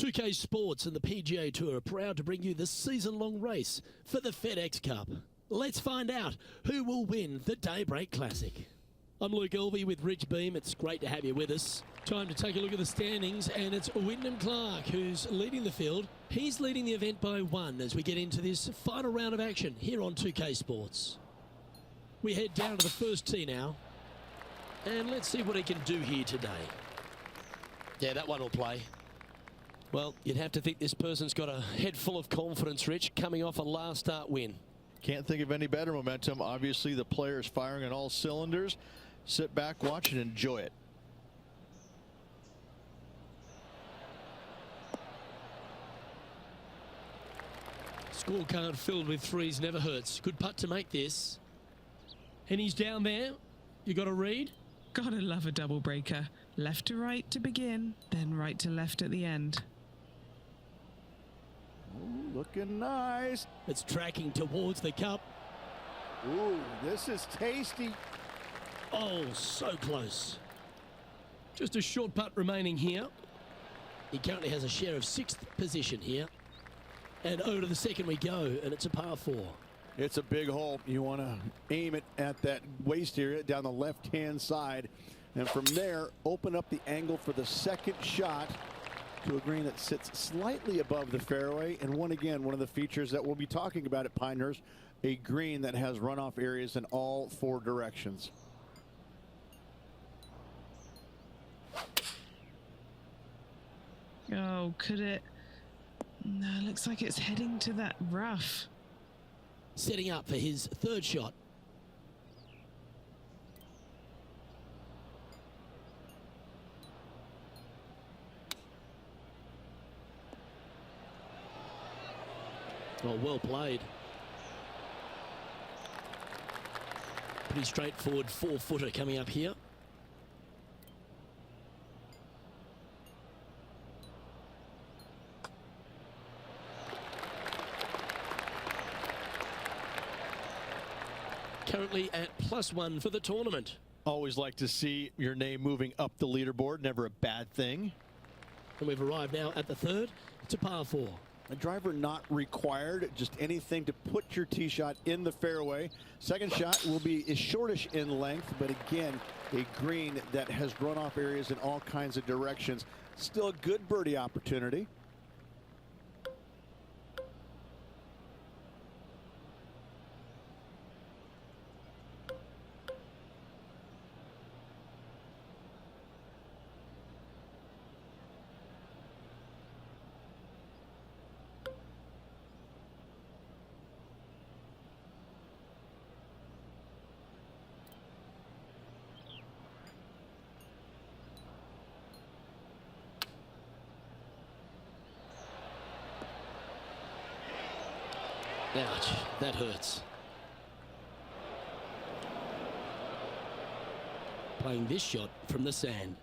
2K Sports and the PGA Tour are proud to bring you the season-long race for the FedEx Cup. Let's find out who will win the Daybreak Classic. I'm Luke Elvey with Rich Beam. It's great to have you with us. Time to take a look at the standings, and it's Wyndham Clark who's leading the field. He's leading the event by 1 as we get into this final round of action here on 2K Sports. We head down to the first tee now, and let's see what he can do here today. Yeah, that one will play. Well, you'd have to think this person's got a head full of confidence, Rich, coming off a last start win. Can't think of any better momentum. Obviously, the player's firing on all cylinders. Sit back, watch, and enjoy it. Scorecard filled with threes never hurts. Good putt to make this. And he's down there. You got a read? Gotta love a double breaker. Left to right to begin, then right to left at the end. Ooh, looking nice. It's tracking towards the cup. Ooh, this is tasty. Oh, so close. Just a short putt remaining here. He currently has a share of 6th position here. And over to the second we go, and it's a par 4. It's a big hole. You want to aim it at that waist area down the left-hand side. And from there, open up the angle for the second shot to a green that sits slightly above the fairway. And one of the features that we'll be talking about at Pinehurst, a green that has runoff areas in all 4 directions. Oh, could it? No, looks like it's heading to that rough. Setting up for his 3rd shot. Oh, well played. Pretty straightforward 4-footer coming up here. Currently at +1 for the tournament. Always like to see your name moving up the leaderboard. Never a bad thing. And we've arrived now at the 3rd. It's a par 4. A driver not required, just anything to put your tee shot in the fairway. Second shot will be shortish in length, but again, a green that has runoff areas in all kinds of directions. Still a good birdie opportunity. Ouch, that hurts. Playing this shot from the sand.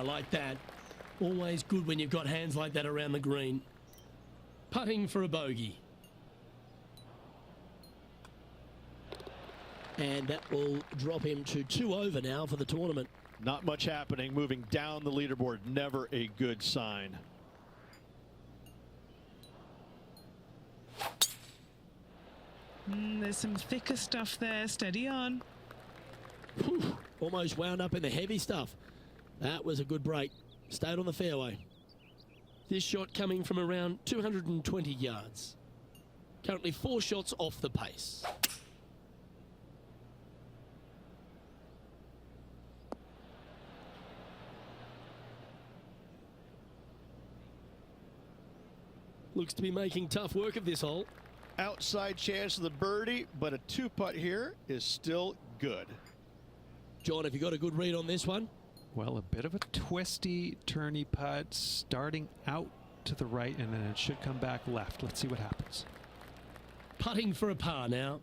Like that. Always good when you've got hands like that around the green. Putting for a bogey. And that will drop him to 2 over now for the tournament. Not much happening. Moving down the leaderboard. Never a good sign. There's some thicker stuff there. Steady on. Whew, almost wound up in the heavy stuff. That was a good break. Stayed on the fairway. This shot coming from around 220 yards. Currently 4 shots off the pace. Looks to be making tough work of this hole. Outside chance of the birdie, but a 2-putt here is still good. John, have you got a good read on this one? Well, a bit of a twisty, turny putt starting out to the right, and then it should come back left. Let's see what happens. Putting for a par now.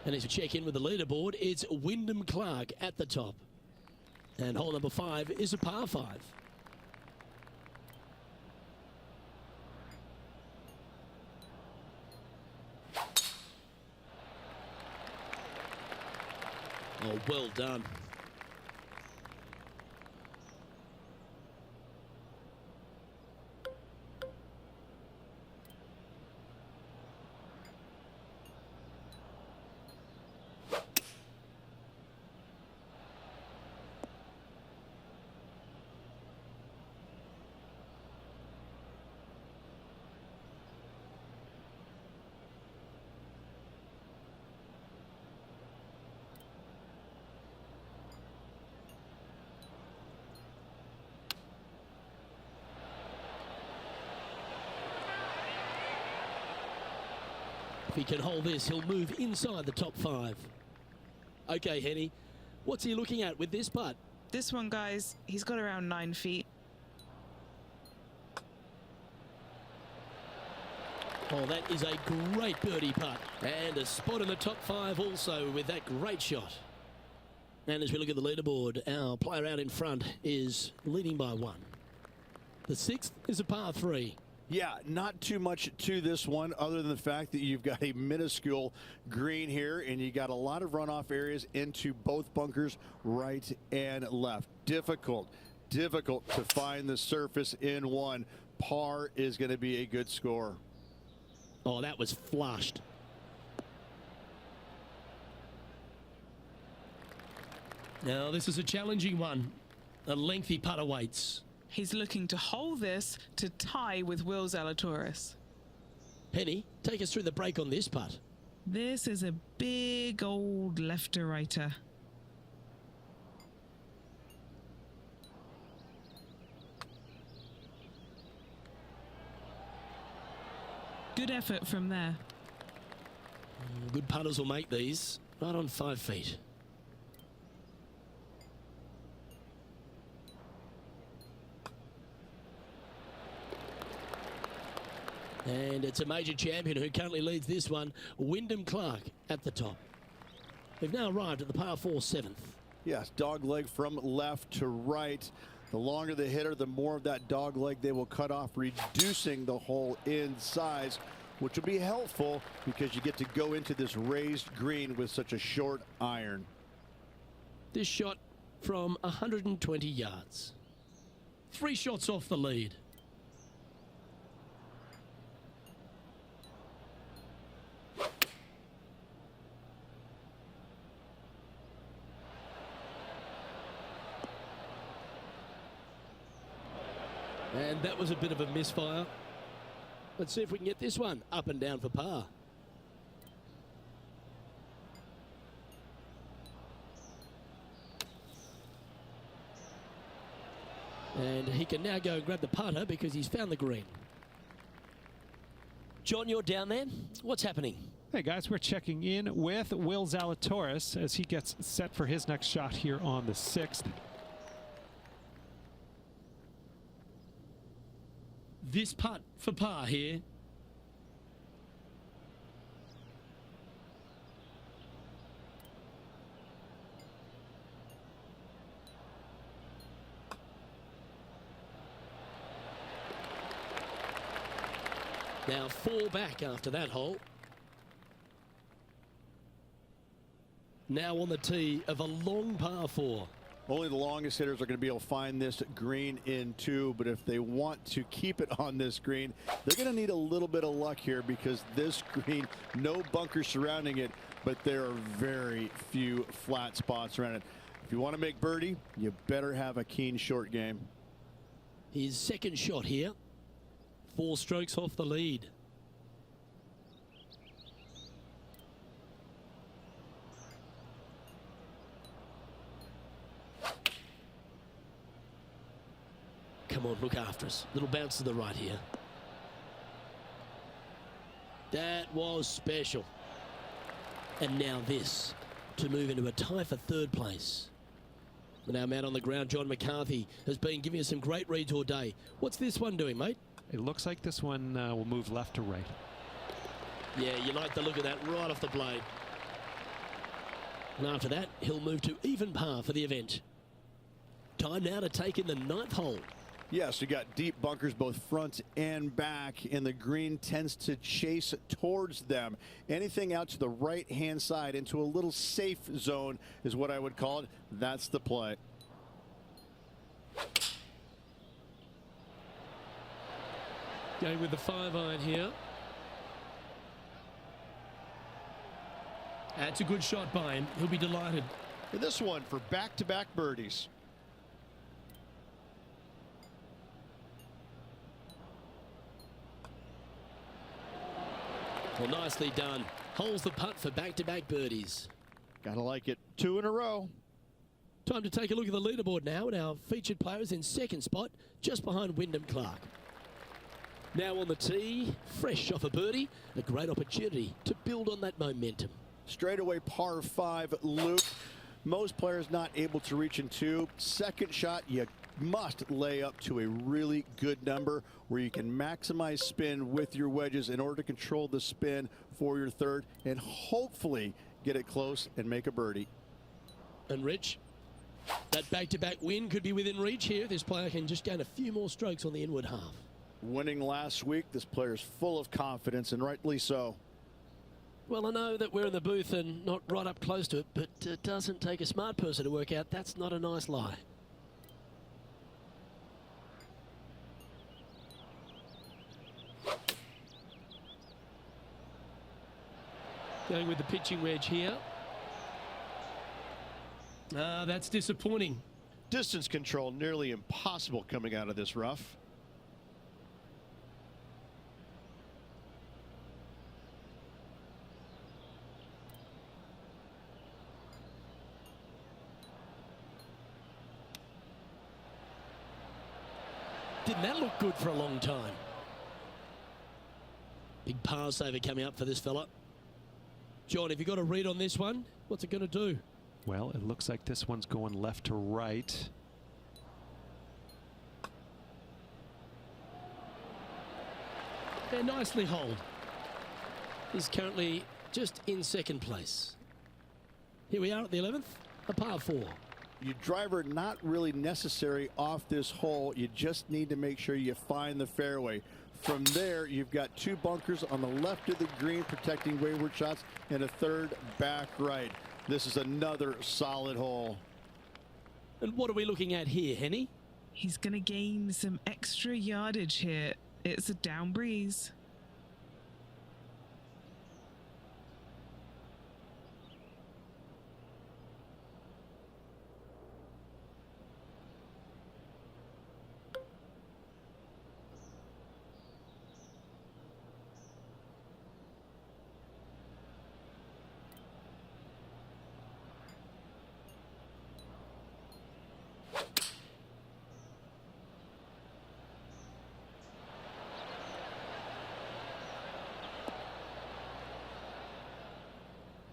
And as we check in with the leaderboard, it's Wyndham Clark at the top. And hole number 5 is a par 5. Oh, well done. If he can hold this, he'll move inside the top 5. Okay, Henny, what's he looking at with this putt? This one, guys, he's got around 9 feet. Oh, that is a great birdie putt. And a spot in the top 5 also with that great shot. And as we look at the leaderboard, our player out in front is leading by 1. The 6th is a par 3. Yeah, not too much to this one other than the fact that you've got a minuscule green here and you got a lot of runoff areas into both bunkers, right and left. Difficult to find the surface in one. Par is going to be a good score. Oh, that was flushed. Now, this is a challenging one. A lengthy putt awaits. He's looking to hold this to tie with Will Zalatoris. Penny, take us through the break on this putt. This is a big old left-to-righter. Good effort from there. Good putters will make these. Right on 5 feet. And it's a major champion who currently leads this one, Wyndham Clark at the top. We've now arrived at the par 4 7th. Yes, dog leg from left to right. The longer the hitter, the more of that dog leg they will cut off, reducing the hole in size, which will be helpful because you get to go into this raised green with such a short iron. This shot from 120 yards. 3 shots off the lead. And that was a bit of a misfire. Let's see if we can get this one up and down for par. And he can now go and grab the putter because he's found the green. John, you're down there. What's happening? Hey guys, we're checking in with Will Zalatoris as he gets set for his next shot here on the 6th. This putt for par here. Now 4 back after that hole. Now on the tee of a long par 4. Only the longest hitters are going to be able to find this green in 2, but if they want to keep it on this green, they're going to need a little bit of luck here because this green, no bunkers surrounding it, but there are very few flat spots around it. If you want to make birdie, you better have a keen short game. His second shot here. 4 strokes off the lead. Come on, look after us. Little bounce to the right here. That was special. And now this to move into a tie for third place. And our man on the ground, John McCarthy, has been giving us some great reads all day. What's this one doing, mate? It looks like this one will move left to right. Yeah, you like the look of that right off the blade. And after that, he'll move to even par for the event. Time now to take in the 9th hole. Yes, you got deep bunkers both front and back, and the green tends to chase towards them. Anything out to the right-hand side into a little safe zone is what I would call it. That's the play. Going with the 5-iron here. That's a good shot by him. He'll be delighted. And this one for back-to-back birdies. Well, nicely done. Holds the putt for back-to-back birdies. Gotta like it. 2 in a row. Time to take a look at the leaderboard now, and our featured player is in second spot, just behind Wyndham Clark. Now on the tee, fresh off a birdie, a great opportunity to build on that momentum. Straightaway par 5, Luke. Most players not able to reach in 2. Second shot, you must lay up to a really good number where you can maximize spin with your wedges in order to control the spin for your third and hopefully get it close and make a birdie. And Rich, that back-to-back win could be within reach here. This player can just gain a few more strokes on the inward half. Winning last week, this player is full of confidence, and rightly so. Well, I know that we're in the booth and not right up close to it, but it doesn't take a smart person to work out that's not a nice lie. Going with the pitching wedge here. That's disappointing. Distance control nearly impossible coming out of this rough. Didn't that look good for a long time? Big par saver coming up for this fella. John, have you got a read on this one? What's it going to do? Well, it looks like this one's going left to right. Yeah, nicely holed. He's currently just in second place. Here we are at the 11th, a par 4. Your driver not really necessary off this hole. You just need to make sure you find the fairway. From there, you've got 2 bunkers on the left of the green protecting wayward shots and a third back right. This is another solid hole. And what are we looking at here, Henny? He's going to gain some extra yardage here. It's a down breeze.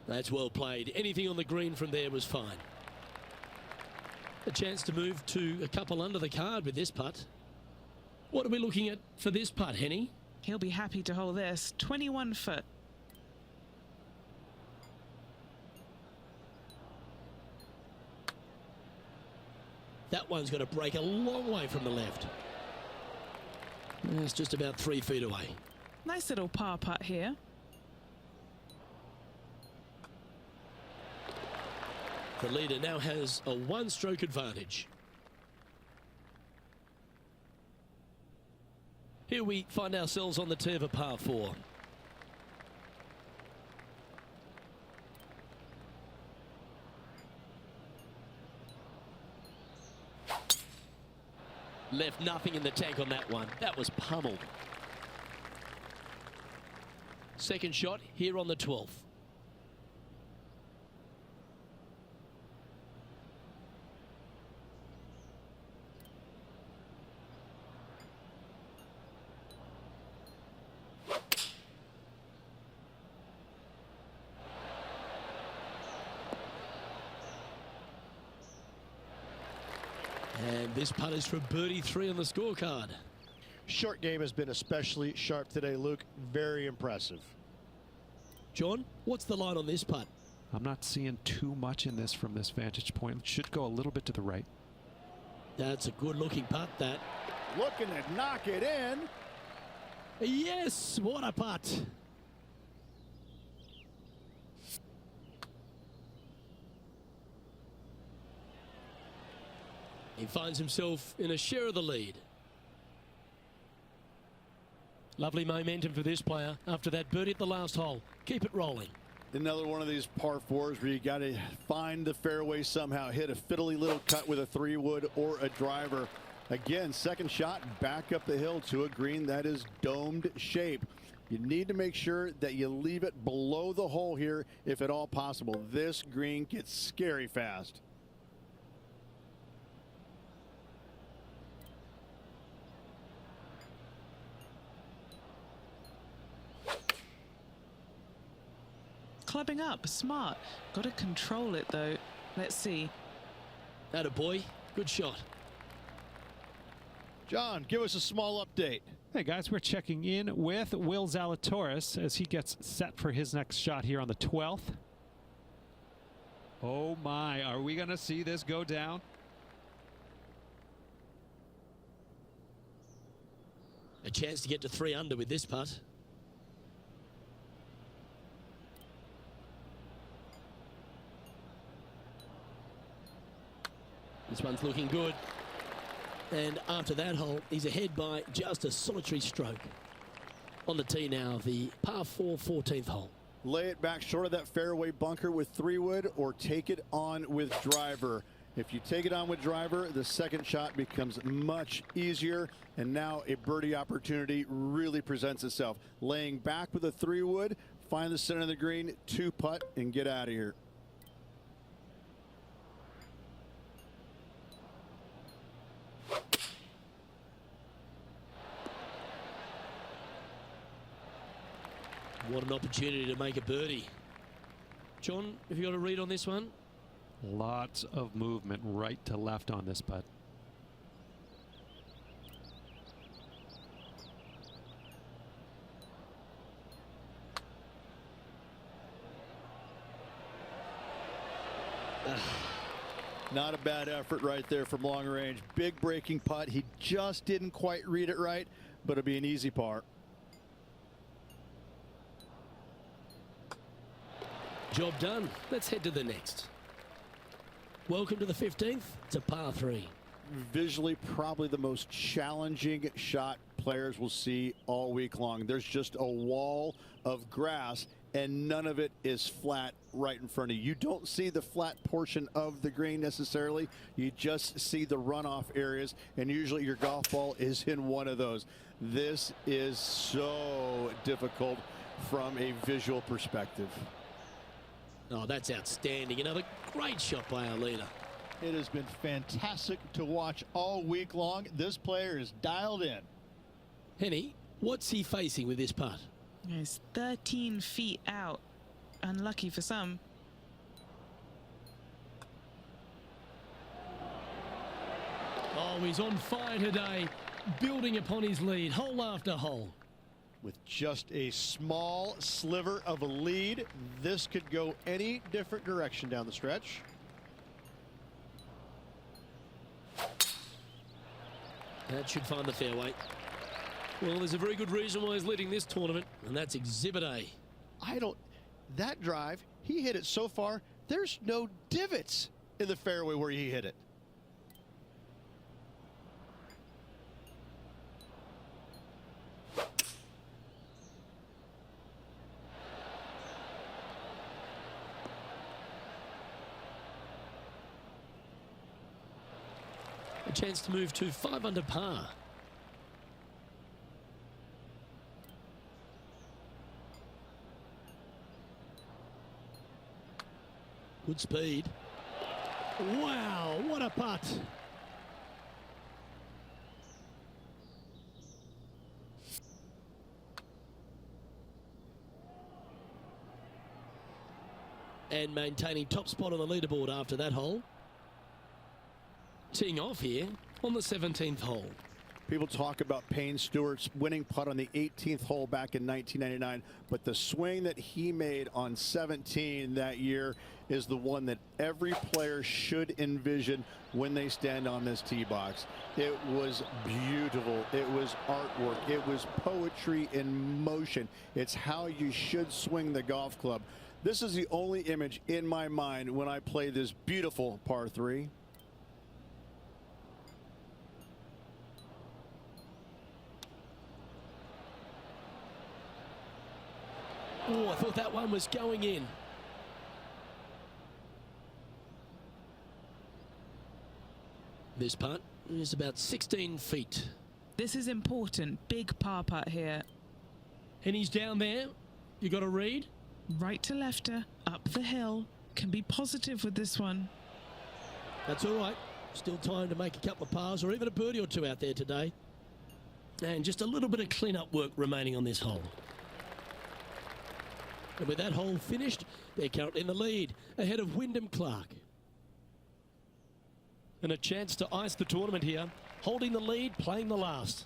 That's well played. Anything on the green from there was fine. A chance to move to a couple under the card with this putt. What are we looking at for this putt, Henny? He'll be happy to hold this. 21 foot. That one's going to break a long way from the left. It's just about 3 feet away. Nice little par putt here. The leader now has a 1-stroke advantage. Here we find ourselves on the tee of a par 4. Left nothing in the tank on that one. That was pummeled. Second shot here on the 12th. And this putt is for birdie 3 on the scorecard. Short game has been especially sharp today, Luke. Very impressive. John, what's the line on this putt? I'm not seeing too much in this from this vantage point. It should go a little bit to the right. That's a good looking putt, that. Looking to knock it in. Yes, what a putt. He finds himself in a share of the lead. Lovely momentum for this player after that birdie at the last hole. Keep it rolling. Another one of these par 4s where you got to find the fairway somehow, hit a fiddly little cut with a 3-wood or a driver. Again, second shot back up the hill to a green that is domed shape. You need to make sure that you leave it below the hole here if at all possible. This green gets scary fast. Clubbing up, smart. Got to control it though. Let's see. Atta boy, good shot. John, give us a small update. Hey guys, we're checking in with Will Zalatoris as he gets set for his next shot here on the 12th. Oh my, are we going to see this go down? A chance to get to 3 under with this putt. This one's looking good. And after that hole, he's ahead by just a solitary stroke. On the tee now, the par 4 14th hole. Lay it back short of that fairway bunker with 3-wood or take it on with driver. If you take it on with driver, the second shot becomes much easier, and now a birdie opportunity really presents itself. Laying back with a 3-wood, find the center of the green, 2-putt, and get out of here. What an opportunity to make a birdie. John, have you got a read on this one? Lots of movement right to left on this putt. Not a bad effort right there from long range. Big breaking putt. He just didn't quite read it right, but it'll be an easy par. Job done. Let's head to the next. Welcome to the 15th. It's a par 3. Visually, probably the most challenging shot players will see all week long. There's just a wall of grass, and none of it is flat right in front of you. You don't see the flat portion of the green necessarily. You just see the runoff areas, and usually your golf ball is in one of those. This is so difficult from a visual perspective. Oh, that's outstanding. Another great shot by our leader. It has been fantastic to watch all week long. This player is dialed in. Henny, what's he facing with this putt? It's 13 feet out. Unlucky for some. Oh, he's on fire today, building upon his lead, hole after hole. With just a small sliver of a lead, this could go any different direction down the stretch. That should find the fairway. Well, there's a very good reason why he's leading this tournament, and that's Exhibit A. That drive, he hit it so far, there's no divots in the fairway where he hit it. A chance to move to 5 under par. Good speed. Wow, what a putt. And maintaining top spot on the leaderboard after that hole. Teeing off here on the 17th hole. People talk about Payne Stewart's winning putt on the 18th hole back in 1999, but the swing that he made on 17 that year is the one that every player should envision when they stand on this tee box. It was beautiful. It was artwork. It was poetry in motion. It's how you should swing the golf club. This is the only image in my mind when I play this beautiful par 3. Oh, I thought that one was going in. This putt is about 16 feet. This is important. Big par putt here. And he's down there. You got to read. Right to lefter, up the hill. Can be positive with this one. That's all right. Still time to make a couple of pars or even a birdie or two out there today. And just a little bit of clean-up work remaining on this hole. And with that hole finished, they're currently in the lead, ahead of Wyndham Clark. And a chance to ice the tournament here, holding the lead, playing the last.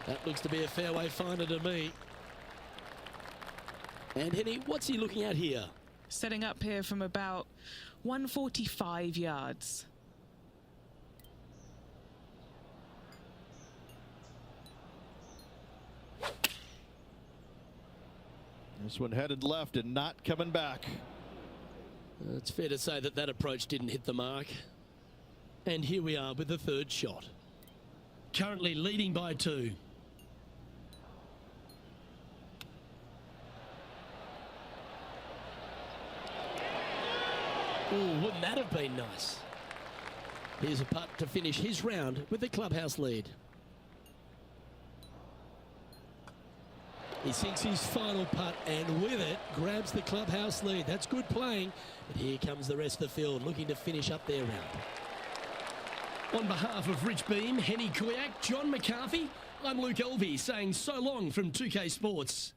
That looks to be a fairway finder to me. And Henny, what's he looking at here? Setting up here from about 145 yards. This one headed left and not coming back. It's fair to say that that approach didn't hit the mark. And here we are with the third shot. Currently leading by 2. Ooh, wouldn't that have been nice? Here's a putt to finish his round with the clubhouse lead. He sinks his final putt and with it grabs the clubhouse lead. That's good playing. But here comes the rest of the field looking to finish up their round. On behalf of Rich Beam, Henny Kuyak, John McCarthy, I'm Luke Elvey saying so long from 2K Sports.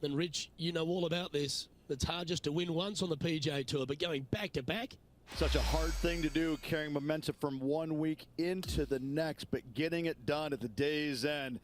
And Rich, you know all about this. It's hard just to win once on the PGA Tour, but going back to back. Such a hard thing to do, carrying momentum from one week into the next, but getting it done at the day's end.